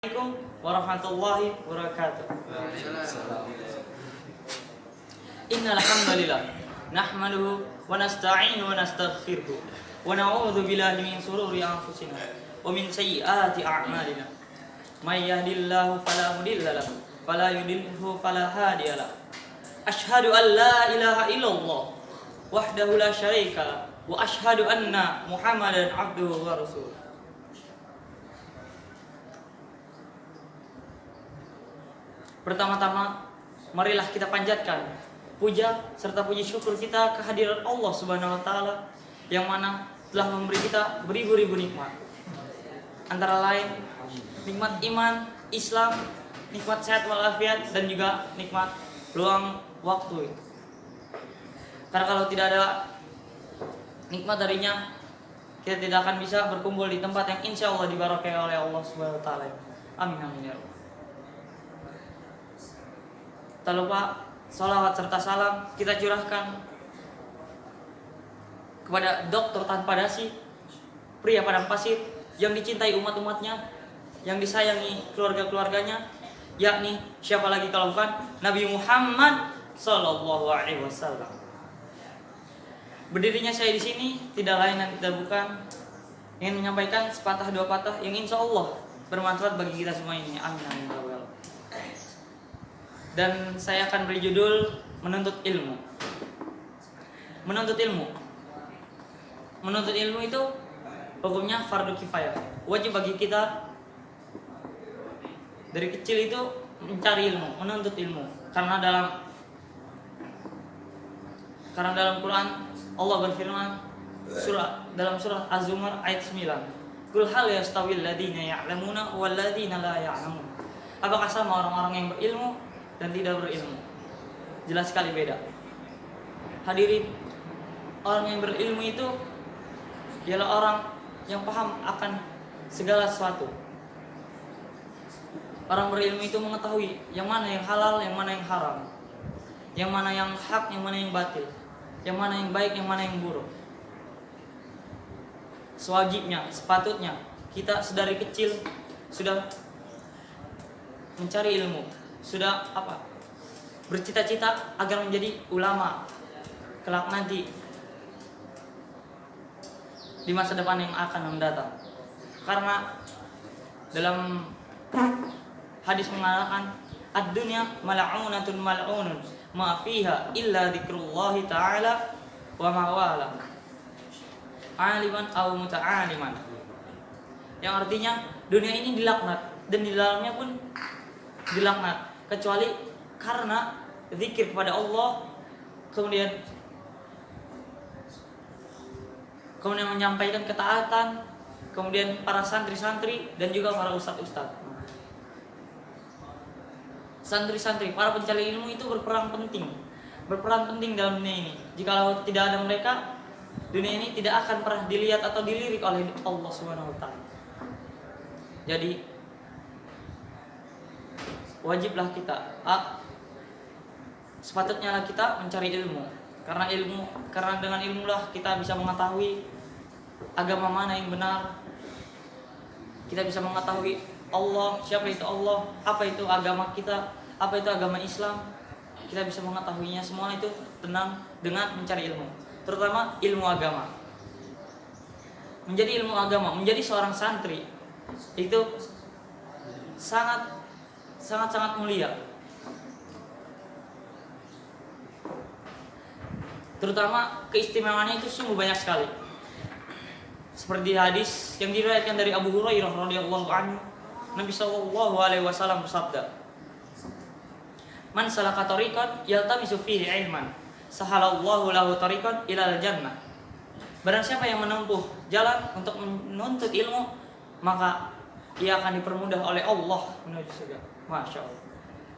Assalamualaikum warahmatullahi wabarakatuh. Innal hamdalillah nahmaduhu wa nasta'inu wa nastaghfiruh wa na'udzu billahi min shururi anfusina wa min sayyiati a'malina. May yahdihillahu fala mudilla lahu wa la yudlilhu fala hadiya lahu. Asyhadu an la ilaha illallah wahdahu la syarika lahu wa asyhadu anna Muhammadan abduhu wa rasuluh. Pertama-tama, marilah kita panjatkan puja serta puji syukur kita kehadiran Allah Subhanahu wa taala yang mana telah memberi kita beribu-ribu nikmat. Antara lain nikmat iman, Islam, nikmat sehat walafiat dan juga nikmat luang waktu. Karena kalau tidak ada nikmat darinya, kita tidak akan bisa berkumpul di tempat yang insya Allah diberkahi oleh Allah Subhanahu wa taala. Amin amin ya rabbal. Tak lupa salawat serta salam kita curahkan kepada dokter tanpa dasi, pria padang pasir yang dicintai umat-umatnya, yang disayangi keluarga-keluarganya, yakni siapa lagi kalau bukan Nabi Muhammad Sallallahu Alaihi Wasallam. Berdirinya saya di sini tidak lain dan tidak bukan ingin menyampaikan sepatah dua patah yang insya Allah bermanfaat bagi kita semua ini. Amin amin ya rabbal. Dan saya akan beri judul menuntut ilmu. Menuntut ilmu. Menuntut ilmu itu hukumnya fardu kifayah. Wajib bagi kita dari kecil itu mencari ilmu, menuntut ilmu. Karena dalam Quran Allah berfirman dalam surah Az-Zumar ayat 9. Qul hal yastawil ladzina ya'lamuna wal ladzina la ya'lamun. Apakah sama orang-orang yang berilmu dan tidak berilmu? Jelas sekali beda. Hadirin, orang yang berilmu itu ialah orang yang paham akan segala sesuatu. Orang berilmu itu mengetahui yang mana yang halal, yang mana yang haram, yang mana yang hak, yang mana yang batil, yang mana yang baik, yang mana yang buruk. Sewajibnya, sepatutnya kita sedari kecil sudah mencari ilmu, sudah bercita-cita agar menjadi ulama kelak nanti di masa depan yang akan mendatang. Karena dalam hadis mengatakan ad-dunya mal'unatun mal'unun ma fiha illa dzikrullahi ta'ala wa ma wala aliman aw muta'aliman, yang artinya dunia ini dilaknat dan di dalamnya pun dilaknat kecuali karena zikir kepada Allah, kemudian menyampaikan ketaatan, kemudian para santri-santri dan juga para ustadz-ustadz. Santri-santri, para pencari ilmu itu berperan penting dalam dunia ini. Jikalau tidak ada mereka, dunia ini tidak akan pernah dilihat atau dilirik oleh Allah Subhanahu wa taala. Jadi wajiblah kita, sepatutnya lah kita mencari ilmu. Karena dengan ilmulah kita bisa mengetahui agama mana yang benar. Kita bisa mengetahui Allah, siapa itu Allah, apa itu agama kita, apa itu agama Islam. Kita bisa mengetahuinya semua itu dengan mencari ilmu, terutama ilmu agama. Menjadi ilmu agama, menjadi seorang santri itu sangat mulia. Terutama keistimewaannya itu sungguh banyak sekali. Seperti hadis yang diriwayatkan dari Abu Hurairah radhiyallahu anhu, Nabi sallallahu alaihi wasallam bersabda, "Man salaka tariqan yaltamisu fihi ilman, sahalallahu lahu tariqan ilal jannah." Barang siapa yang menempuh jalan untuk menuntut ilmu, maka ia akan dipermudah oleh Allah menuju surga. Masya Allah.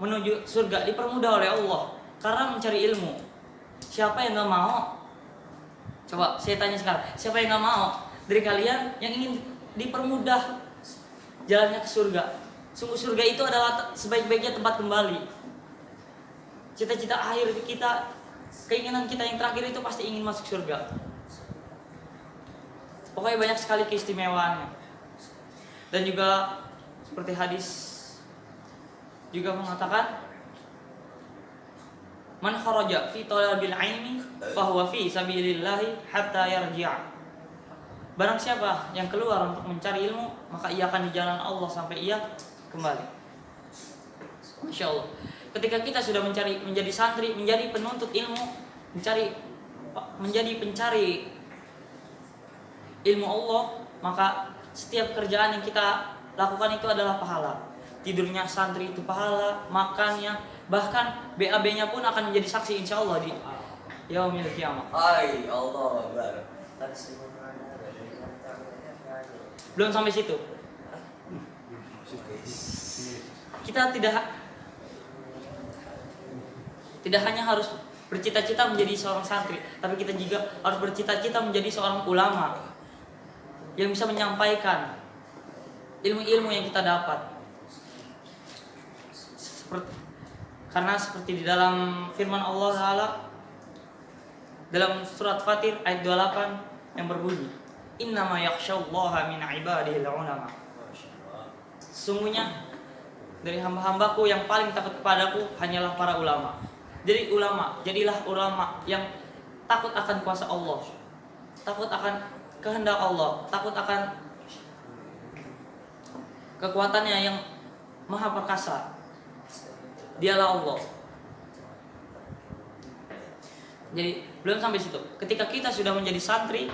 Menuju surga dipermudah oleh Allah karena mencari ilmu. Siapa yang gak mau? Coba saya tanya sekarang, siapa yang gak mau dari kalian yang ingin dipermudah jalannya ke surga? Sungguh surga itu adalah sebaik-baiknya tempat kembali. Cita-cita akhir kita, keinginan kita yang terakhir itu pasti ingin masuk surga. Pokoknya banyak sekali keistimewaannya. Dan juga Seperti hadis juga mengatakan, man kharaja fi talabil ilmi fahuwa fi sabilillahi hatta yarji'a. Barang siapa yang keluar untuk mencari ilmu, maka ia akan di jalan Allah sampai ia kembali. Masya Allah. Ketika kita sudah menjadi santri, menjadi penuntut ilmu, menjadi pencari ilmu Allah, maka setiap kerjaan yang kita lakukan itu adalah pahala. Tidurnya santri itu pahala, makannya, bahkan BAB-nya pun akan menjadi saksi insya Allah di yaumil kiamah. Ay, Allah Akbar. Belum sampai situ. Kita tidak hanya harus bercita-cita menjadi seorang santri, tapi kita juga harus bercita-cita menjadi seorang ulama yang bisa menyampaikan ilmu-ilmu yang kita dapat. Karena seperti di dalam firman Allah Ta'ala dalam surat Fatir ayat 28 yang berbunyi, innama yakhsyallaha min ibadihil ulama. Sungguhnya dari hamba-hambaku yang paling takut kepadaku hanyalah para ulama. Jadi jadilah ulama yang takut akan kuasa Allah, takut akan kehendak Allah, takut akan kekuatannya yang maha perkasa. Dialah Allah. Jadi belum sampai situ. Ketika kita sudah menjadi santri,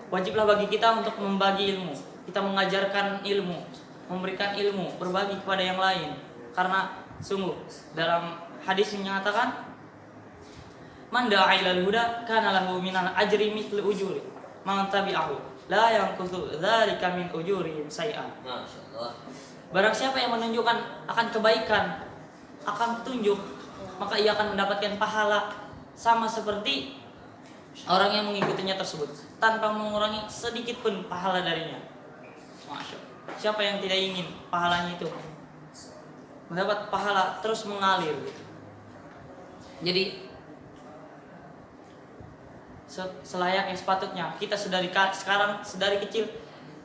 wajiblah bagi kita untuk membagi ilmu. Kita mengajarkan ilmu, memberikan ilmu, berbagi kepada yang lain. Karena sungguh dalam hadis menyatakan, man da'a ilal huda kana lahu minal ajri mithlu ujuri man tabi'ahu la yanqutu dzalika min ujurihim syai'an. Masyaallah. Barang siapa yang menunjukkan akan kebaikan, akan petunjuk, maka ia akan mendapatkan pahala sama seperti orang yang mengikutinya tersebut, tanpa mengurangi sedikit pun pahala darinya. Masya Allah. Siapa yang tidak ingin pahalanya itu mendapat pahala terus mengalir gitu. Jadi selayaknya sepatutnya kita sekarang sedari kecil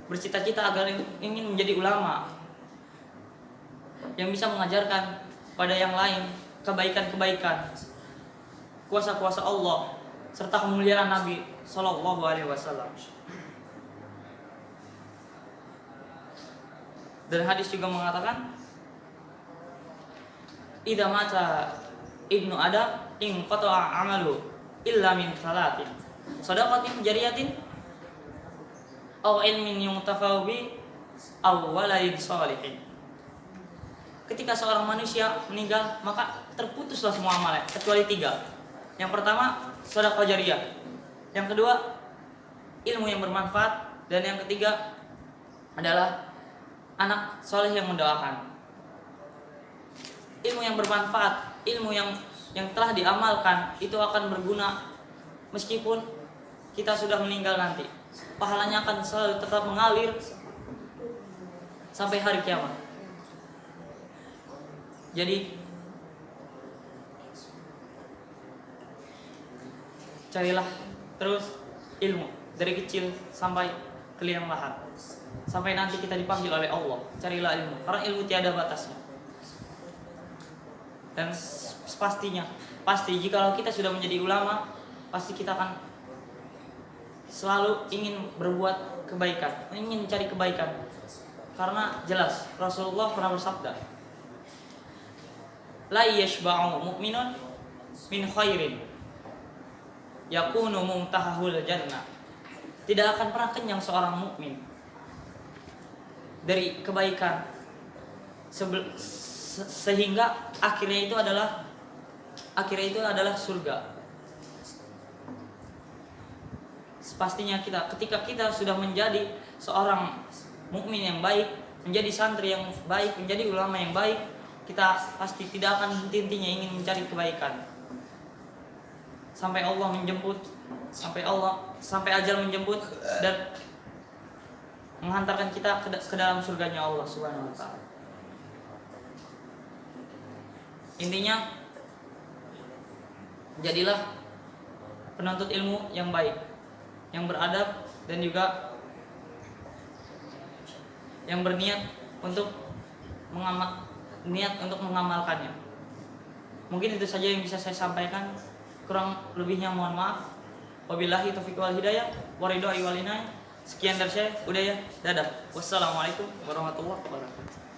bercita-cita agar ingin menjadi ulama yang bisa mengajarkan pada yang lain kebaikan-kebaikan, kuasa-kuasa Allah serta kemuliaan Nabi Sallallahu Alaihi Wasallam. Dan hadis juga mengatakan, idza mata ibnu Adam in qata'a amalu illa min salatin shadaqatin jariyatin aw ilmin yuntafa'u bi aw waladin shalihin. Ketika seorang manusia meninggal, maka terputuslah semua amalnya kecuali 3. Yang pertama, sedekah jariyah. Yang kedua, ilmu yang bermanfaat, dan yang ketiga adalah anak soleh yang mendoakan. Ilmu yang bermanfaat, ilmu yang telah diamalkan itu akan berguna meskipun kita sudah meninggal nanti. Pahalanya akan selalu tetap mengalir sampai hari kiamat. Jadi carilah terus ilmu dari kecil sampai ke liang lahat, sampai nanti kita dipanggil oleh Allah. Carilah ilmu, karena ilmu tiada batasnya. Dan pasti jikalau kita sudah menjadi ulama, pasti kita akan selalu ingin berbuat kebaikan, ingin mencari kebaikan. Karena jelas Rasulullah pernah bersabda, la yashba'u mu'minun min khairin yakunu mumtahahul jannah. Tidak akan pernah kenyang seorang mukmin dari kebaikan sehingga akhirnya itu adalah surga. Pastinya ketika kita sudah menjadi seorang mukmin yang baik, menjadi santri yang baik, menjadi ulama yang baik, kita pasti tidak akan henti-hentinya ingin mencari kebaikan sampai Allah menjemput, sampai ajal menjemput dan menghantarkan kita ke dalam surganya Allah Subhanahu wa taala. Intinya, jadilah penuntut ilmu yang baik, yang beradab, dan juga yang berniat untuk mengamalkannya. Mungkin itu saja yang bisa saya sampaikan. Kurang lebihnya mohon maaf. Wabillahi taufiq wal hidayah wa ridha wal inayah. Sekian dari saya. Udah ya. Dadah. Wassalamualaikum warahmatullahi wabarakatuh.